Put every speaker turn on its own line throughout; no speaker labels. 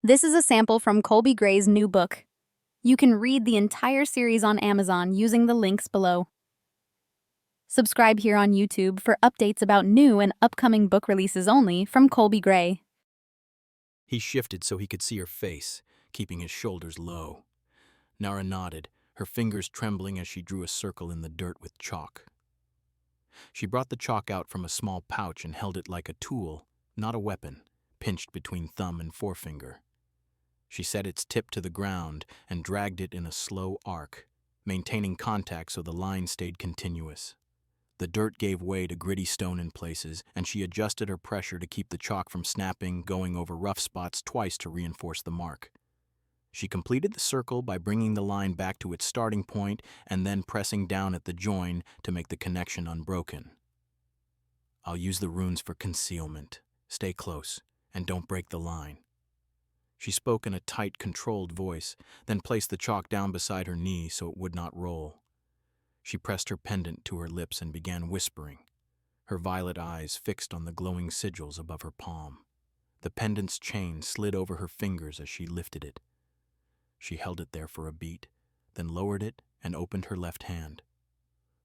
This is a sample from Colby Gray's new book. You can read the entire series on Amazon using the links below. Subscribe here on YouTube for updates about new and upcoming book releases only from Colby Gray.
He shifted so he could see her face, keeping his shoulders low. Nara nodded, her fingers trembling as she drew a circle in the dirt with chalk. She brought the chalk out from a small pouch and held it like a tool, not a weapon, pinched between thumb and forefinger. She set its tip to the ground and dragged it in a slow arc, maintaining contact so the line stayed continuous. The dirt gave way to gritty stone in places, and she adjusted her pressure to keep the chalk from snapping, going over rough spots twice to reinforce the mark. She completed the circle by bringing the line back to its starting point and then pressing down at the join to make the connection unbroken. "I'll use the runes for concealment. Stay close, and don't break the line." She spoke in a tight, controlled voice, then placed the chalk down beside her knee so it would not roll. She pressed her pendant to her lips and began whispering, her violet eyes fixed on the glowing sigils above her palm. The pendant's chain slid over her fingers as she lifted it. She held it there for a beat, then lowered it and opened her left hand.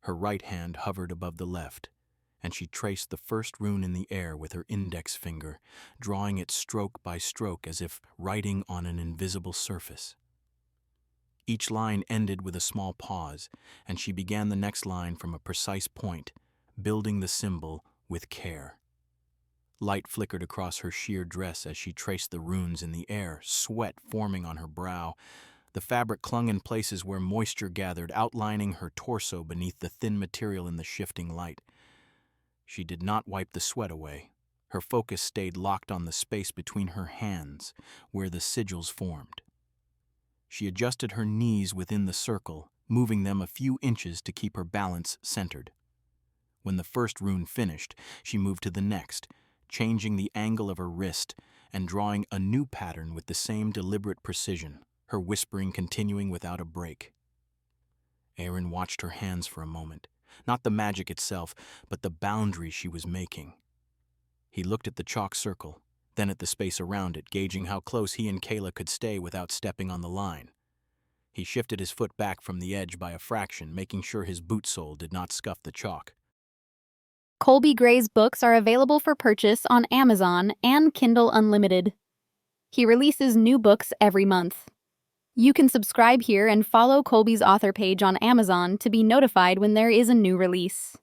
Her right hand hovered above the left, and she traced the first rune in the air with her index finger, drawing it stroke by stroke as if writing on an invisible surface. Each line ended with a small pause, and she began the next line from a precise point, building the symbol with care. Light flickered across her sheer dress as she traced the runes in the air, sweat forming on her brow. The fabric clung in places where moisture gathered, outlining her torso beneath the thin material in the shifting light. She did not wipe the sweat away. Her focus stayed locked on the space between her hands, where the sigils formed. She adjusted her knees within the circle, moving them a few inches to keep her balance centered. When the first rune finished, she moved to the next, changing the angle of her wrist and drawing a new pattern with the same deliberate precision, her whispering continuing without a break. Aaron watched her hands for a moment, not the magic itself, but the boundary she was making. He looked at the chalk circle, then at the space around it, gauging how close he and Kayla could stay without stepping on the line. He shifted his foot back from the edge by a fraction, making sure his boot sole did not scuff the chalk.
Colby Gray's books are available for purchase on Amazon and Kindle Unlimited. He releases new books every month. You can subscribe here and follow Colby's author page on Amazon to be notified when there is a new release.